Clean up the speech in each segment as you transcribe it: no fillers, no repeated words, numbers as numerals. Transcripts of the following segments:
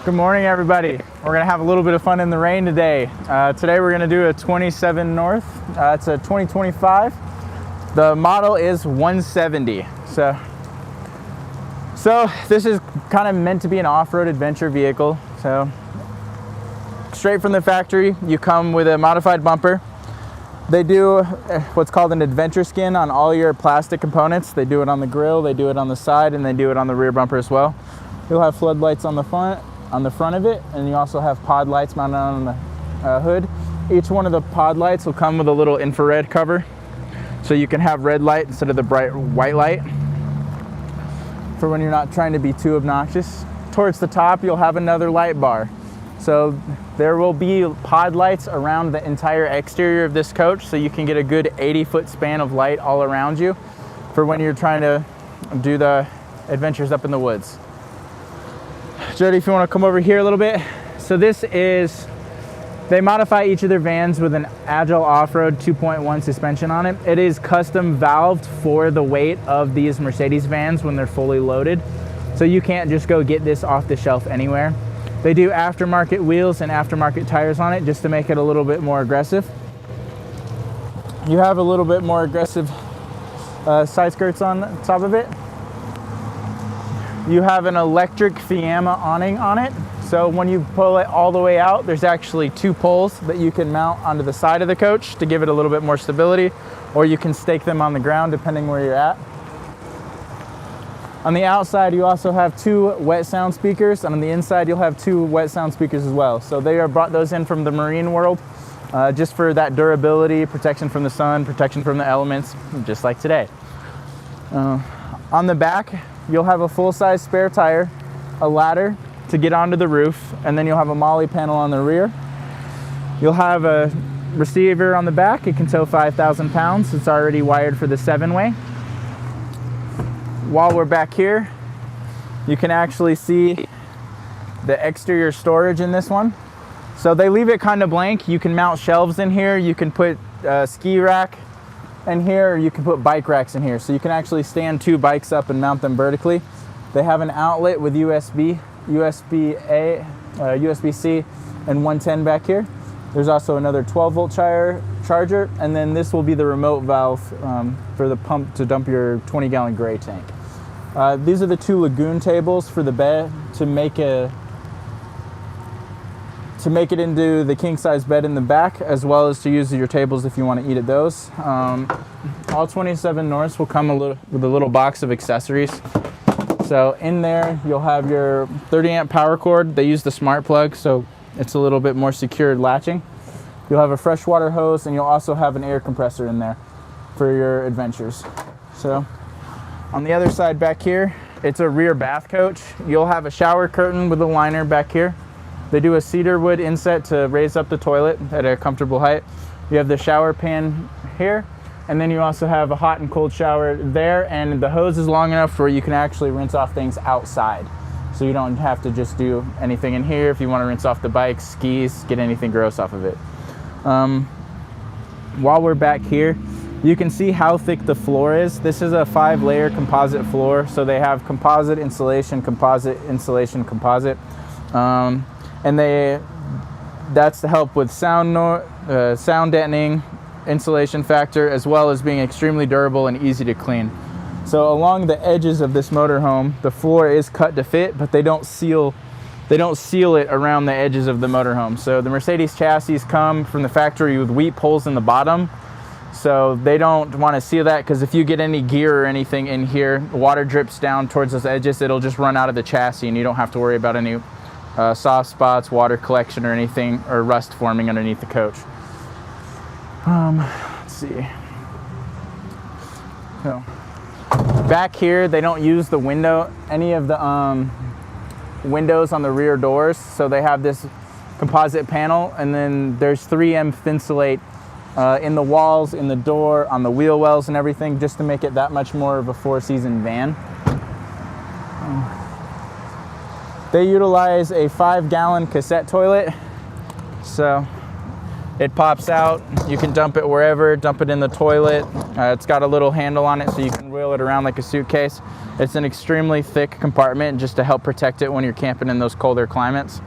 Good morning, everybody. We're gonna have a little bit of fun in the rain today. Today we're gonna do a 27 North. It's a 2025. The model is 170. So this is kind of meant to be an off-road adventure vehicle. So straight from the factory, you come with a modified bumper. They do what's called an adventure skin on all your plastic components. They do it on the grill, they do it on the side, and they do it on the rear bumper as well. You'll have floodlights on the front of it, and you also have pod lights mounted on the hood. Each one of the pod lights will come with a little infrared cover, so you can have red light instead of the bright white light for when you're not trying to be too obnoxious. Towards the top, you'll have another light bar. So there will be pod lights around the entire exterior of this coach, so you can get a good 80-foot span of light all around you for when you're trying to do the adventures up in the woods. Jody, if you want to come over here a little bit. So they modify each of their vans with an Agile Off-Road 2.1 suspension on it. It is custom valved for the weight of these Mercedes vans when they're fully loaded. So you can't just go get this off the shelf anywhere. They do aftermarket wheels and aftermarket tires on it just to make it a little bit more aggressive. You have a little bit more aggressive side skirts on the top of it. You have an electric Fiamma awning on it. So when you pull it all the way out, there's actually two poles that you can mount onto the side of the coach to give it a little bit more stability, or you can stake them on the ground depending where you're at. On the outside, you also have two wet sound speakers, and on the inside, you'll have two wet sound speakers as well. So they brought those in from the marine world, just for that durability, protection from the sun, protection from the elements, just like today. On the back, you'll have a full-size spare tire, a ladder to get onto the roof, and then you'll have a molly panel on the rear. You'll have a receiver on the back. It can tow 5,000 pounds. It's already wired for the 7-way. While we're back here, you can actually see the exterior storage in this one. So they leave it kind of blank. You can mount shelves in here. You can put a ski rack in here, or you can put bike racks in here. So you can actually stand two bikes up and mount them vertically. They have an outlet with USB-A, USB-C, and 110 back here. There's also another 12-volt charger, and then this will be the remote valve for the pump to dump your 20-gallon gray tank. These are the two lagoon tables for the bed to make it into the king-size bed in the back, as well as to use your tables if you want to eat at those. All 27 Norths will come with a little box of accessories. So in there, you'll have your 30-amp power cord. They use the smart plug, so it's a little bit more secured latching. You'll have a freshwater hose, and you'll also have an air compressor in there for your adventures. So on the other side back here, it's a rear bath coach. You'll have a shower curtain with a liner back here. They do a cedar wood inset to raise up the toilet at a comfortable height. You have the shower pan here, and then you also have a hot and cold shower there, and the hose is long enough where you can actually rinse off things outside. So you don't have to just do anything in here if you want to rinse off the bike, skis, get anything gross off of it. While we're back here, you can see how thick the floor is. This is a 5-layer composite floor. So they have composite insulation, composite insulation, composite. And that's to help with sound deadening, insulation factor, as well as being extremely durable and easy to clean. So along the edges of this motorhome, the floor is cut to fit, but they don't seal it around the edges of the motorhome. So the Mercedes chassis come from the factory with wheat poles in the bottom. So they don't want to seal that, because if you get any gear or anything in here, water drips down towards those edges, it'll just run out of the chassis, and you don't have to worry about any soft spots, water collection, or anything, or rust forming underneath the coach. Let's see. So back here, they don't use any of the windows on the rear doors. So they have this composite panel, and then there's 3M Thinsulate in the walls, in the door, on the wheel wells and everything, just to make it that much more of a 4-season van. They utilize a 5-gallon cassette toilet. So It pops out. You can dump it wherever, dump it in the toilet. It's got a little handle on it so you can wheel it around like a suitcase. It's an extremely thick compartment just to help protect it when you're camping in those colder climates.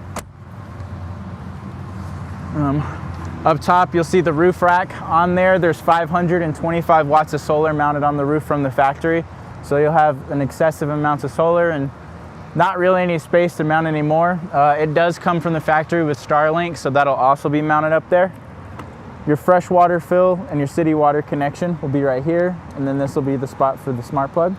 Up top, you'll see the roof rack. On there, there's 525 watts of solar mounted on the roof from the factory. So you'll have an excessive amount of solar and not really any space to mount anymore. It does come from the factory with Starlink, so that'll also be mounted up there. Your freshwater fill and your city water connection will be right here, and then this will be the spot for the smart plug.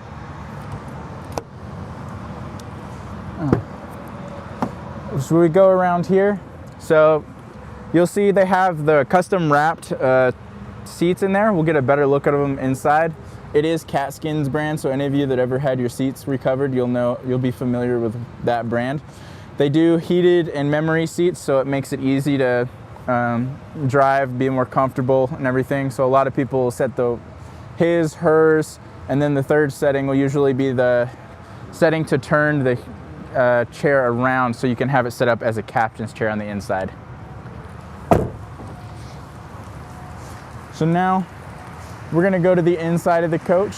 So we go around here. So you'll see they have the custom wrapped seats in there. We'll get a better look at them inside. It is Catskins brand, so any of you that ever had your seats recovered, you'll be familiar with that brand. They do heated and memory seats, so it makes it easy to drive, be more comfortable and everything. So a lot of people will set his, hers, and then the third setting will usually be the setting to turn the chair around so you can have it set up as a captain's chair on the inside. So now we're gonna go to the inside of the coach.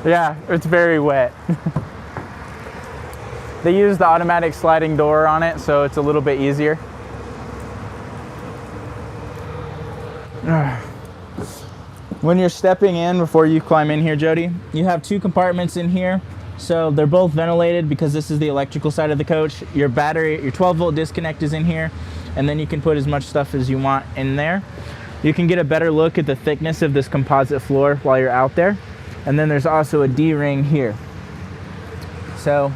Yeah, it's very wet. They use the automatic sliding door on it, so it's a little bit easier. When you're stepping in, before you climb in here, Jody, you have two compartments in here. So they're both ventilated because this is the electrical side of the coach. Your battery, your 12-volt disconnect is in here, and then you can put as much stuff as you want in there. You can get a better look at the thickness of this composite floor while you're out there. And then there's also a D-ring here. So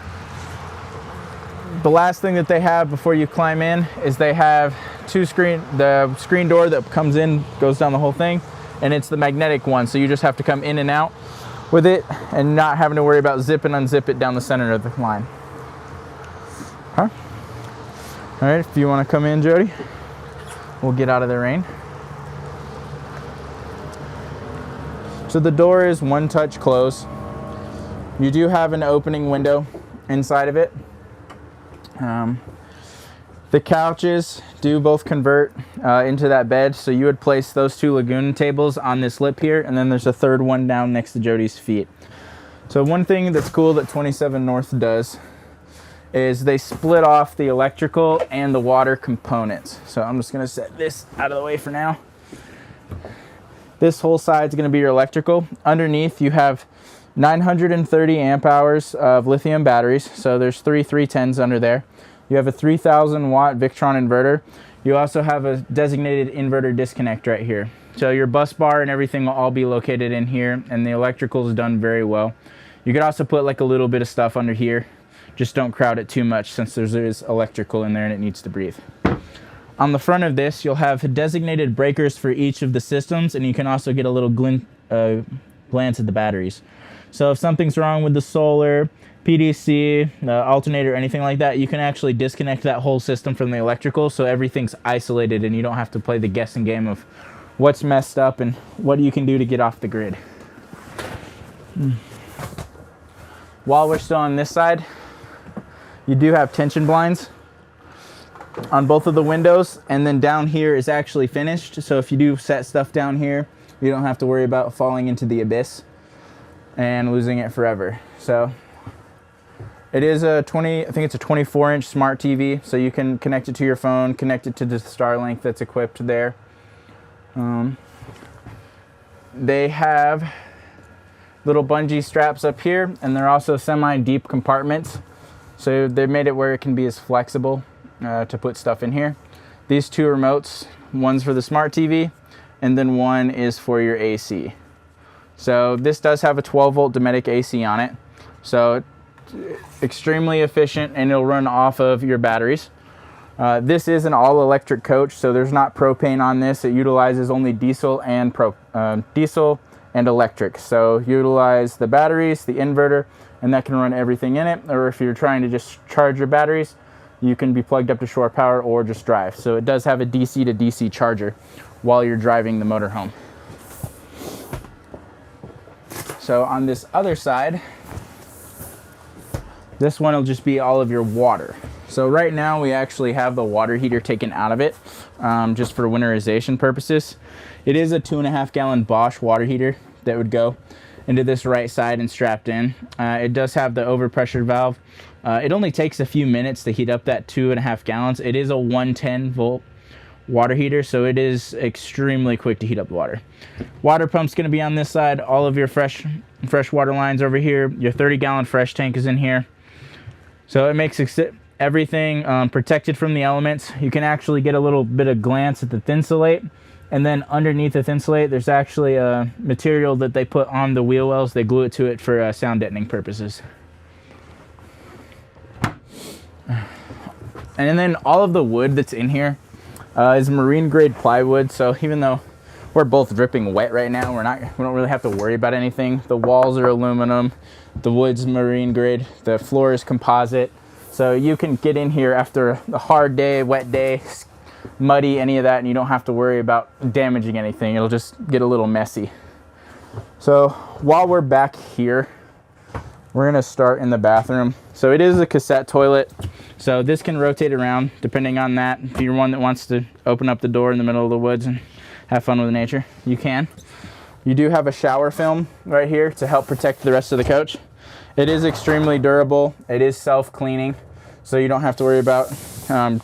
the last thing that they have before you climb in is they have the screen door that comes in, goes down the whole thing, and it's the magnetic one. So you just have to come in and out with it and not having to worry about zip and unzip it down the center of the line. Huh? All right, if you want to come in, Jody, we'll get out of the rain. So the door is one touch close. You do have an opening window inside of it. The couches do both convert into that bed, so you would place those two Lagoon tables on this lip here, and then there's a third one down next to Jody's feet. So one thing that's cool that 27North does is they split off the electrical and the water components. So I'm just gonna set this out of the way for now. This whole side is gonna be your electrical. Underneath you have 930 amp hours of lithium batteries. So there's three 310s under there. You have a 3000 watt Victron inverter. You also have a designated inverter disconnect right here. So your bus bar and everything will all be located in here, and the electrical is done very well. You could also put like a little bit of stuff under here. Just don't crowd it too much since there is electrical in there and it needs to breathe. On the front of this, you'll have designated breakers for each of the systems, and you can also get a little glance at the batteries. So if something's wrong with the solar, PDC, alternator, anything like that, you can actually disconnect that whole system from the electrical, so everything's isolated and you don't have to play the guessing game of what's messed up and what you can do to get off the grid. While we're still on this side, you do have tension blinds on both of the windows, and then down here is actually finished, so if you do set stuff down here, you don't have to worry about falling into the abyss and losing it forever. So it is I think it's a 24-inch smart TV, so you can connect it to your phone, connect it to the Starlink that's equipped there. They have little bungee straps up here, and they're also semi-deep compartments. So they made it where it can be as flexible to put stuff in here. These two remotes, one's for the smart TV, and then one is for your AC. So this does have a 12-volt Dometic AC on it. So extremely efficient, and it'll run off of your batteries. This is an all-electric coach, so there's not propane on this. It utilizes only diesel and electric. So utilize the batteries, the inverter, and that can run everything in it. Or if you're trying to just charge your batteries, you can be plugged up to shore power or just drive. So it does have a DC to DC charger while you're driving the motorhome. So on this other side, this one will just be all of your water. So right now we actually have the water heater taken out of it, just for winterization purposes. It is a 2.5 gallon Bosch water heater that would go into this right side and strapped in. It does have the overpressure valve. It only takes a few minutes to heat up that 2.5 gallons. It is a 110 volt water heater, so it is extremely quick to heat up water. Water pump's going to be on this side. All of your fresh water lines over here. Your 30 gallon fresh tank is in here. So it makes everything protected from the elements. You can actually get a little bit of glance at the Thinsulate, and then underneath the Thinsulate there's actually a material that they put on the wheel wells. They glue it to it for sound deadening purposes. And then all of the wood that's in here is marine grade plywood. So even though we're both dripping wet right now, we don't really have to worry about anything. The walls are aluminum, the wood's marine grade, the floor is composite. So you can get in here after a hard day, wet day, muddy, any of that, and you don't have to worry about damaging anything. It'll just get a little messy. So while we're back here, we're gonna start in the bathroom. So it is a cassette toilet. So this can rotate around depending on that. If you're one that wants to open up the door in the middle of the woods and have fun with nature, you can. You do have a shower film right here to help protect the rest of the coach. It is extremely durable. It is self-cleaning, so you don't have to worry about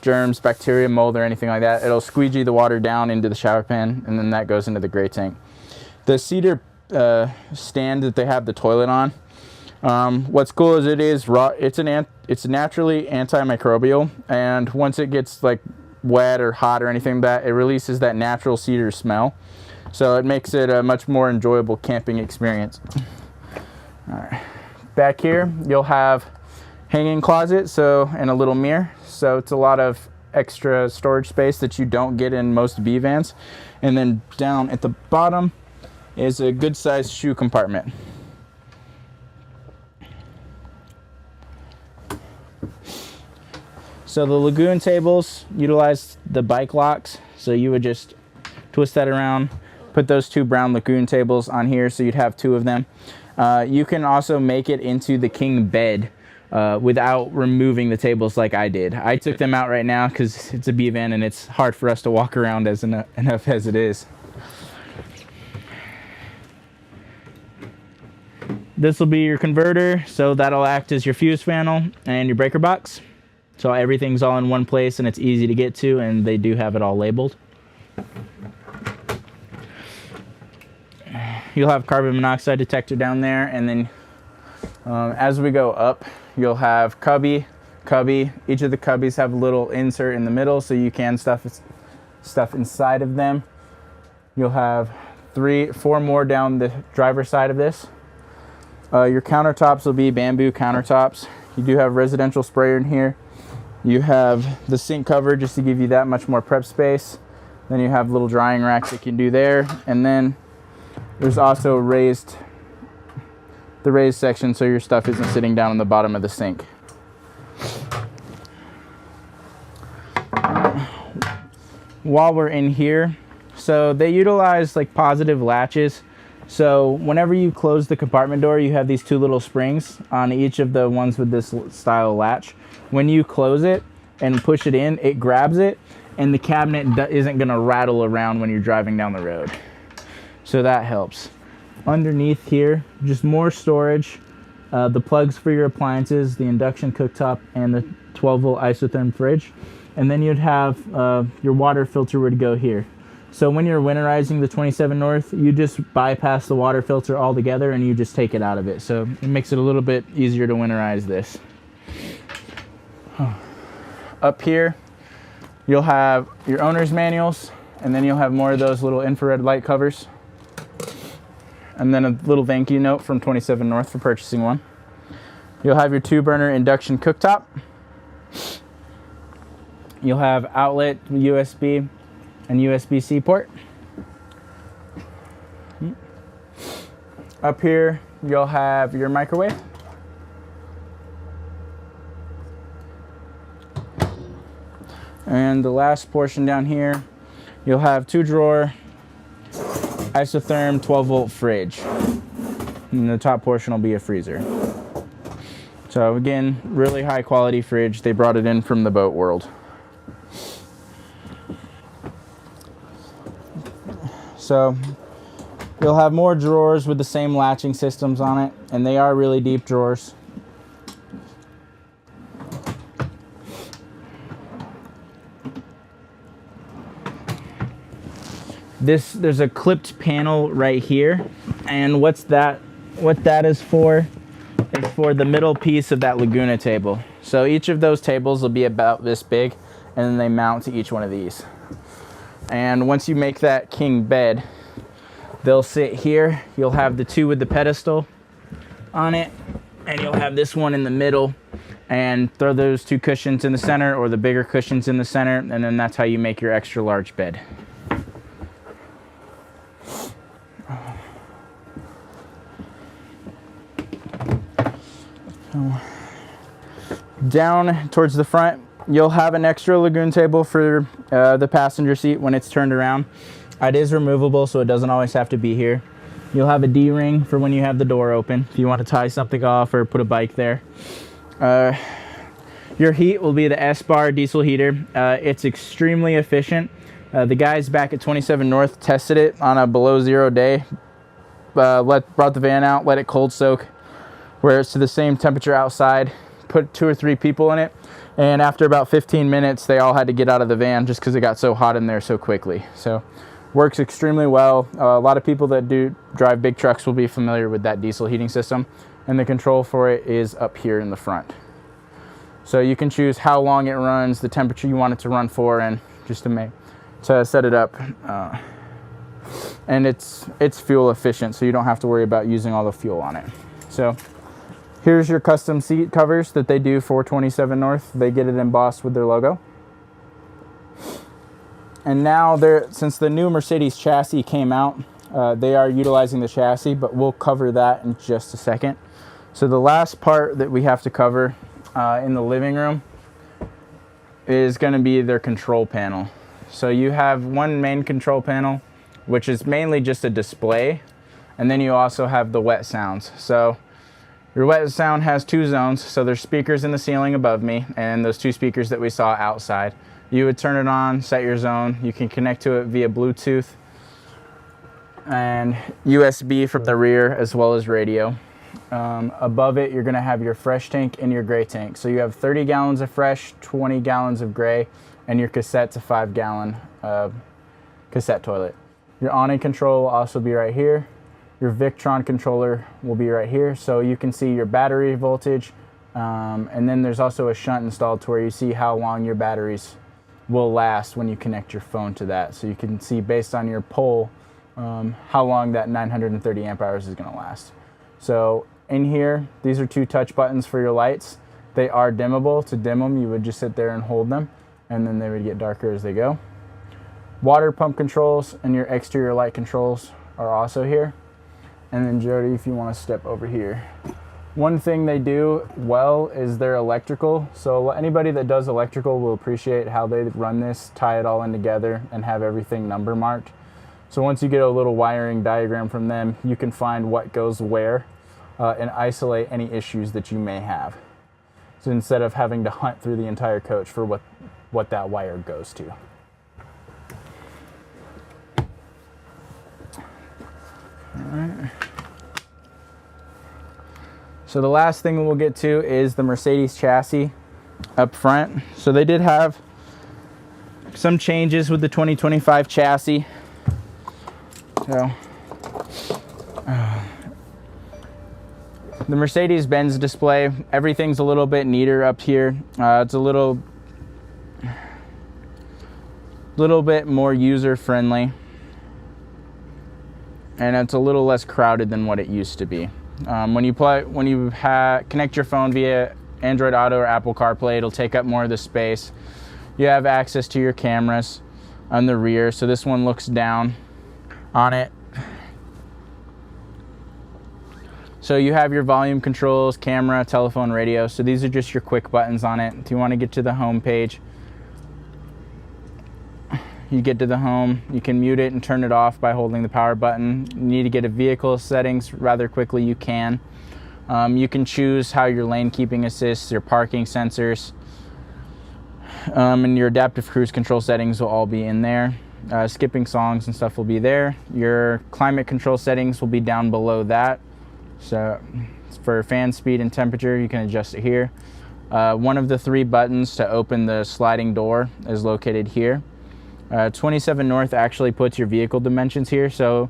germs, bacteria, mold, or anything like that. It'll squeegee the water down into the shower pan, and then that goes into the gray tank. The cedar stand that they have the toilet on, what's cool is it's naturally antimicrobial, and once it gets like wet or hot or anything like that, it releases that natural cedar smell. So it makes it a much more enjoyable camping experience. All right. Back here, you'll have hanging closet, and a little mirror. So it's a lot of extra storage space that you don't get in most B vans. And then down at the bottom is a good sized shoe compartment. So the Lagoon tables utilize the bike locks. So you would just twist that around, put those two brown Lagoon tables on here, so you'd have two of them. You can also make it into the king bed without removing the tables like I did. I took them out right now because it's a B van and it's hard for us to walk around enough as it is. This will be your converter, so that'll act as your fuse panel and your breaker box. So everything's all in one place and it's easy to get to, and they do have it all labeled. You'll have carbon monoxide detector down there, and then as we go up, you'll have cubby. Each of the cubbies have a little insert in the middle, so you can stuff inside of them. You'll have 4 more down the driver's side of this. Your countertops will be bamboo countertops. You do have residential sprayer in here. You have the sink cover just to give you that much more prep space. Then you have little drying racks that you can do there, and then there's also the raised section, so your stuff isn't sitting down on the bottom of the sink. While we're in here, so they utilize like positive latches. So whenever you close the compartment door, you have these 2 little springs on each of the ones with this style latch. When you close it and push it in, it grabs it, and the cabinet isn't gonna rattle around when you're driving down the road. So that helps. Underneath here, just more storage, the plugs for your appliances, the induction cooktop, and the 12 volt isotherm fridge. And then you'd have your water filter would go here. So when you're winterizing the 27 North, you just bypass the water filter altogether and you just take it out of it. So it makes it a little bit easier to winterize this. Up here, you'll have your owner's manuals, and then you'll have more of those little infrared light covers. And then a little thank you note from 27 North for purchasing one. You'll have your 2-burner induction cooktop. You'll have outlet USB and USB-C port. Up here, you'll have your microwave. And the last portion down here, you'll have 2-drawer isotherm 12 volt fridge. And the top portion will be a freezer. So again, really high quality fridge. They brought it in from the boat world. So you'll have more drawers with the same latching systems on it, and they are really deep drawers. There's a clipped panel right here, and what that is for the middle piece of that Laguna table. So each of those tables will be about this big, and then they mount to each one of these. And once you make that king bed, they'll sit here. You'll have the two with the pedestal on it, and you'll have this one in the middle, and throw those two cushions in the center, or the bigger cushions in the center, and then that's how you make your extra large bed. Down towards the front, you'll have an extra lagoon table for the passenger seat when it's turned around. It is removable, so it doesn't always have to be here. You'll have a D-ring for when you have the door open, if you want to tie something off or put a bike there. Your heat will be the S-Bar diesel heater. It's extremely efficient. The guys back at 27North tested it on a below zero day. Brought the van out, let it cold soak, where it's to the same temperature outside, put 2 or 3 people in it, and after about 15 minutes they all had to get out of the van just because it got so hot in there so quickly. So works extremely well. A lot of people that do drive big trucks will be familiar with that diesel heating system, and the control for it is up here in the front. So you can choose how long it runs, the temperature you want it to run for, and just to set it up. And it's fuel efficient, so you don't have to worry about using all the fuel on it. So here's your custom seat covers that they do for 27North. They get it embossed with their logo. And now, since the new Mercedes chassis came out, they are utilizing the chassis, but we'll cover that in just a second. So the last part that we have to cover in the living room is going to be their control panel. So you have one main control panel, which is mainly just a display, and then you also have the wet sounds. So your wet sound has 2 zones, so there's speakers in the ceiling above me, and those 2 speakers that we saw outside. You would turn it on, set your zone. You can connect to it via Bluetooth and USB from the rear, as well as radio. Above it, you're gonna have your fresh tank and your gray tank. So you have 30 gallons of fresh, 20 gallons of gray, and your cassette's a 5-gallon cassette toilet. Your awning control will also be right here. Your Victron controller will be right here, so you can see your battery voltage, and then there's also a shunt installed to where you see how long your batteries will last when you connect your phone to that. So you can see based on your pole how long that 930 amp hours is going to last. So in here, these are 2 touch buttons for your lights. They are dimmable. To dim them, you would just sit there and hold them, and then they would get darker as they go. Water pump controls and your exterior light controls are also here. And then Jody, if you want to step over here. One thing they do well is their electrical. So anybody that does electrical will appreciate how they run this, tie it all in together, and have everything number marked. So once you get a little wiring diagram from them, you can find what goes where and isolate any issues that you may have. So instead of having to hunt through the entire coach for what that wire goes to. All right. So the last thing we'll get to is the Mercedes chassis up front. So they did have some changes with the 2025 chassis. So the Mercedes-Benz display, everything's a little bit neater up here. It's a little bit more user-friendly, and it's a little less crowded than what it used to be. When you connect your phone via Android Auto or Apple CarPlay, it'll take up more of the space. You have access to your cameras on the rear, so this one looks down on it. So you have your volume controls, camera, telephone, radio. So these are just your quick buttons on it. If you want to get to the home page, you get to the home. You can mute it and turn it off by holding the power button. You need to get a vehicle settings rather quickly, you can. You can choose how your lane keeping assist, your parking sensors, and your adaptive cruise control settings will all be in there. Skipping songs and stuff will be there. Your climate control settings will be down below that. So for fan speed and temperature, you can adjust it here. One of the 3 buttons to open the sliding door is located here. 27North actually puts your vehicle dimensions here. So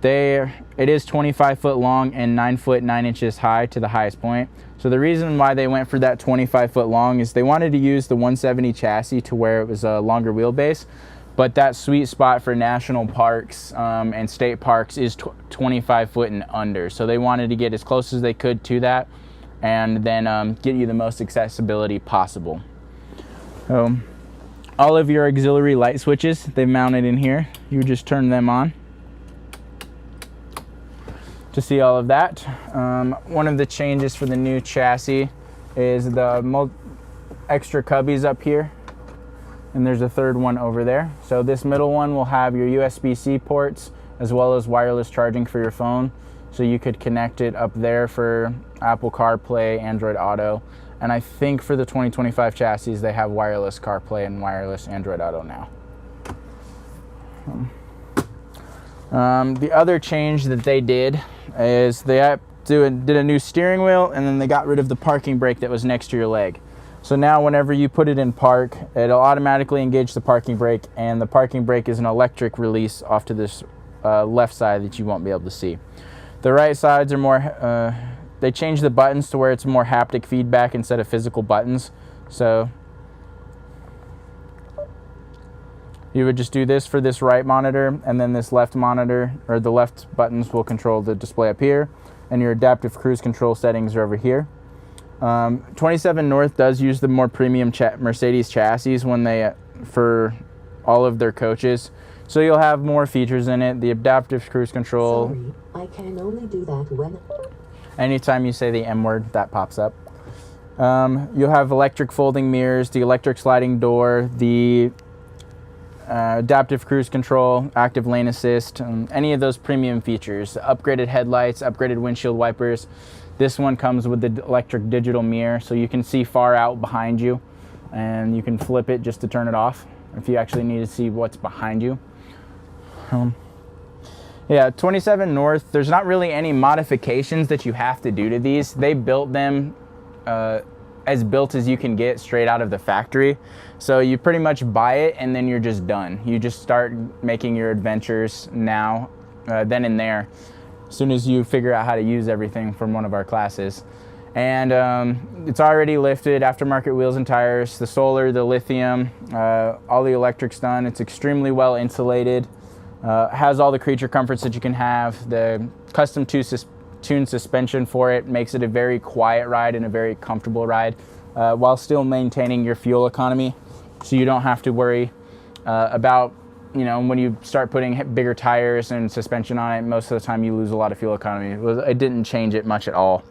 it is 25 foot long and 9 foot 9 inches high to the highest point. So the reason why they went for that 25 foot long is they wanted to use the 170 chassis to where it was a longer wheelbase, but that sweet spot for national parks and state parks is 25 foot and under. So they wanted to get as close as they could to that and then get you the most accessibility possible. So all of your auxiliary light switches, they've mounted in here. You just turn them on to see all of that. One of the changes for the new chassis is the extra cubbies up here, and there's a 3rd one over there. So this middle one will have your USB-C ports as well as wireless charging for your phone. So you could connect it up there for Apple CarPlay, Android Auto, and I think for the 2025 chassis they have wireless CarPlay and wireless Android Auto now. The other change that they did is they did a new steering wheel, and then they got rid of the parking brake that was next to your leg. So now whenever you put it in park, it'll automatically engage the parking brake, and the parking brake is an electric release off to this left side that you won't be able to see. The right sides are more, they changed the buttons to where it's more haptic feedback instead of physical buttons. So you would just do this for this right monitor, and then this left monitor, or the left buttons will control the display up here, and your adaptive cruise control settings are over here. 27North does use the more premium Mercedes chassis for all of their coaches. So you'll have more features in it. The adaptive cruise control. Sorry, I can only do that when... Anytime you say the M word, that pops up. You'll have electric folding mirrors, the electric sliding door, the adaptive cruise control, active lane assist, any of those premium features. Upgraded headlights, upgraded windshield wipers. This one comes with the electric digital mirror, so you can see far out behind you, and you can flip it just to turn it off if you actually need to see what's behind you. Yeah, 27North, there's not really any modifications that you have to do to these. They built them as built as you can get straight out of the factory. So you pretty much buy it and then you're just done. You just start making your adventures now, then and there, as soon as you figure out how to use everything from one of our classes. And it's already lifted, aftermarket wheels and tires, the solar, the lithium, all the electrics done. It's extremely well insulated, has all the creature comforts that you can have. The custom tuned suspension for it makes it a very quiet ride and a very comfortable ride, while still maintaining your fuel economy. So you don't have to worry about, you know, when you start putting bigger tires and suspension on it, most of the time you lose a lot of fuel economy. It didn't change it much at all.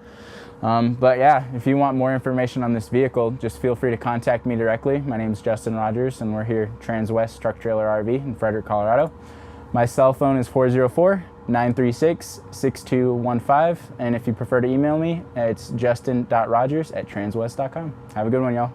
But yeah, if you want more information on this vehicle, just feel free to contact me directly. My name is Justin Rogers, and we're here at Transwest Truck Trailer RV in Frederick, Colorado. My cell phone is 404-936-6215, and if you prefer to email me, it's justin.rogers@transwest.com. Have a good one, y'all.